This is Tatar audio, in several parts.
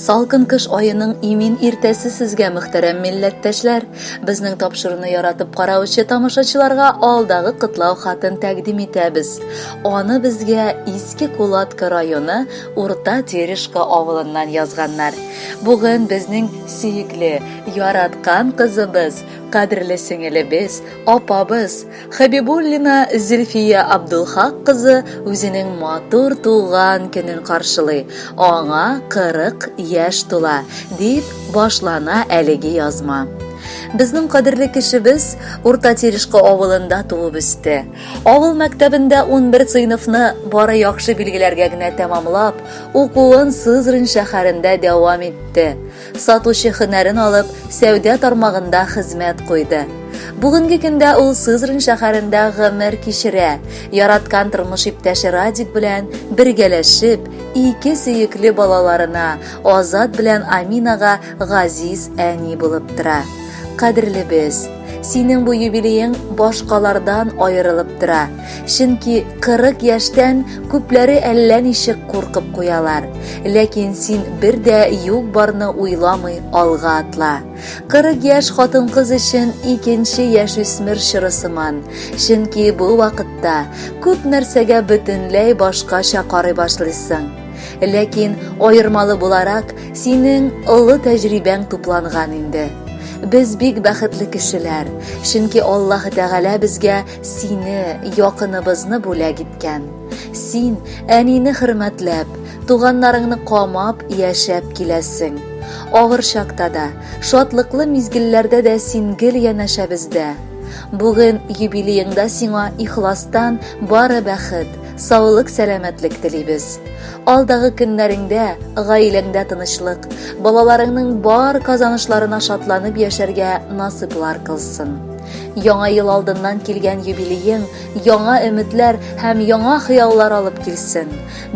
Салкын кыш айының имин иртәсе сезгә мөхтәрәм милләттәшләр. Безнең тапшыруны яратып караучы тамашачыларга алдагы котлау хатын тәкъдим итәбез. Аны безгә Иске Кулатка районы Урта Терешка авылыннан язганнар. Бүген безнең сөекле, яраткан кызыбыз, кадерле сеңелебез, апабыз Хабибуллина Зөлфия Абдулхак кызы үзенең матур туган көнен каршылый. Аңа 40 яшь тула, дип башлана әлеге язма. Безнең кадерле кешебез Урта Терешка авылында туып үсте. Авыл мәктәбендә 11 сыйныфны бары яхшы билгеләргә генә тәмамлап, укуын Сызрань шәһәрендә дәвам итте. Сатучы һөнәрен алып, сәүдә тармагында хезмәт куйды. Бүгенге көндә ул Сызрань шәһәрендә гомер кичерә. Яраткан тормыш иптәше Радик белән бергәләшеп, ике сөекле балаларына, Азат белән Аминага газиз әни булып тора. Кадерлебез, синең бу юбилеең башкалардан аерылып тора. Чөнки 40 яшьтән күпләре әллә ничек куркып куялар. Ләкин син бер дә юк барны уйламый алга атла. 40 яшь хатын-кыз өчен икенче яшүсмер чырысыман. Чөнки бу вакытта күп нәрсәгә бөтенләй башкача карый башлыйсың. Ләкин аермалы буларак синең олы тәҗрибәң тупланган инде. Без бик бәхетле кешеләр, чөнки Аллаһ Тәгалә безгә сине, якыныбызны бүләк иткән. Син әнине хөрмәтләп, туганнарыңны камап яшәп киләсең. Авыр чакта да, шатлыклы мизгелләрдә дә син гел янәшә бездә. Бүген юбилееңдә сиңа ихластан бары бәхет, саулык, сәламәтлек телибез. Алдагы көннәреңдә, гаиләңдә тынычлык, балаларыңның бар казанышларына шатланып яшәргә насыплар кылсын. Яңа ел алдыннан килгән юбилеең яңа өметләр һәм яңа хыяллар алып килсен.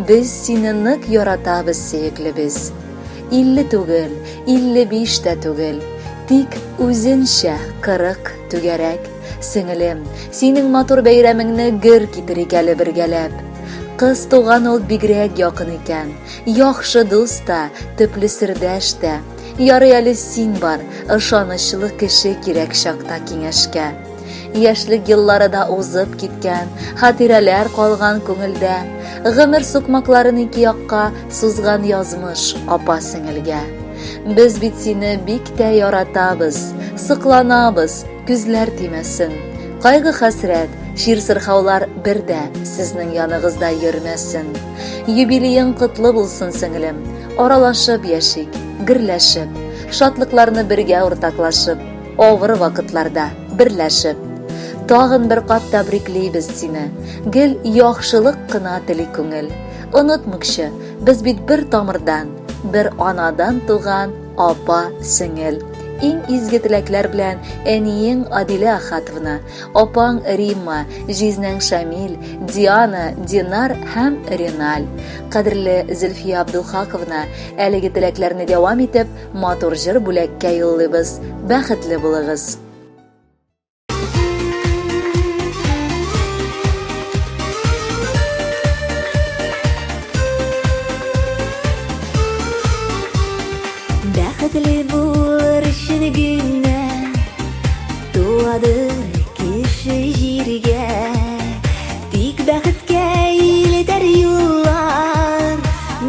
Без сине нык яратабыз, сөеклебез. 50 түгел, 55 тә түгел, тик үзенчә 40 түгәрәк. Сеңелем, синең матур бәйрәмеңне гөр китерик әле бергәләп. Кыз туган ул бигрәк якын икән. Яхшы дус та, төпле сердәш тә. Ярый әле син бар, ышанычлы кеше кирәк чакта киңәшкә. Яшьлек еллары да узып киткән, хатирәләр калган күңелдә. Гомер сукмакларын ике якка сузган язмыш апа сеңелгә. Без бит сине бик тә яратабыз, сыкланабыз, күзләр тимәсен. Кайгы хәсрәт, шир-сырхаулар бердә сезнең яныгызда йөрмәсен. Юбилеең котлы булсын, сеңелем. Аралашып яшик, гөрләшеп, шатлыкларны бергә уртаклашып, авыр вакытларда берләшеп. Тагын бер кат тәбриклибез сине. Гел яхшылык кына тели күңел. Онытмыкчы, без бит бер тамырдан, бер анадан туган апа сеңел. Иң изге теләкләр белән әниең Адилә Ахатовна, апаң Римма, җизнәң Шамил, Диана, Динар һәм Реналь. Кадерле Зөлфия Абдулхаковна, әлеге теләкләрне дәвам итеп, матур җыр бүләккә юллыйбыз. Бәхетле булыгыз. Бәхетле булыр өчен генә туады кеше җиргә. Тик бәхеткә илтәр юллар,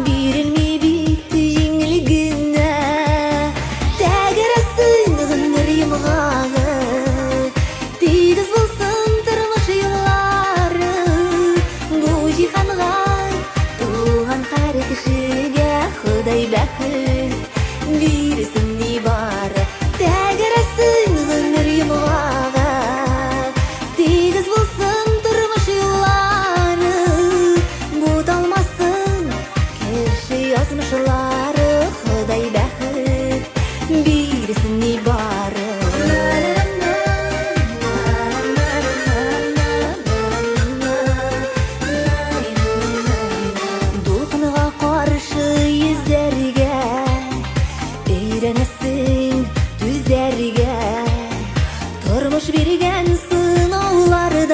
бирелми бит җиңел генә. Тәгәрәсен гомер йомгагы, тигез булсын тормыш юллары. Бу җиһанга туган һәр кешегә Ходай бәхет бирсен ни бары. Тәгәрәсен гомер йомгагы, тигез булсын тормыш юллары. Буталмасын кеше язмышлары. Ходай бәхет бирсен ни бары. Дулкынга каршы йөзәргә өйрәнәсең түзәргә. Тормыш биргән сынаулардан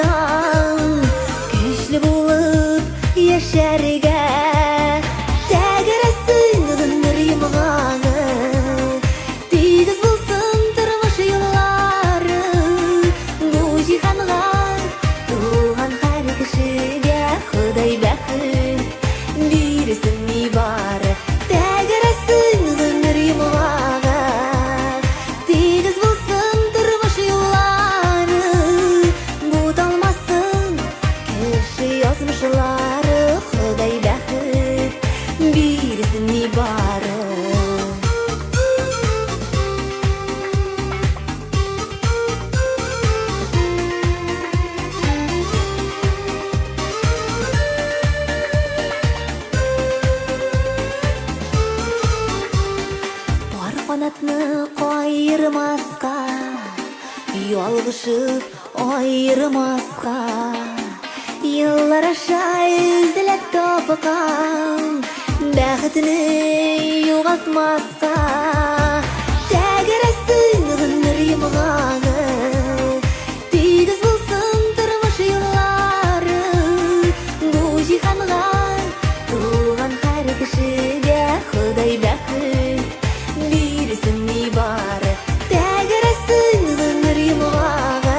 көчле булып яшәргә. Тәгәрәсен гомер йомгагы, бақытны қайырмасқа, ялғышып айырмасқа, yıllar aşağı üzülüp topukam, бақытны yo'qotmasqa, тәгәрәсін ғыныр емғаны, тегіз болсын тұрмыш yolları, bu jihанға туған һәр кешегә Ходай бәхет бирсен нибары, тәгәрәсен ғыныр емғаны,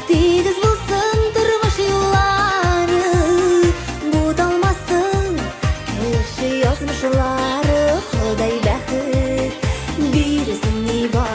тегіз болсын тұрмыш yolları, бұталмасын кеше язмышлары, Ходай бәхет бирсен нибары.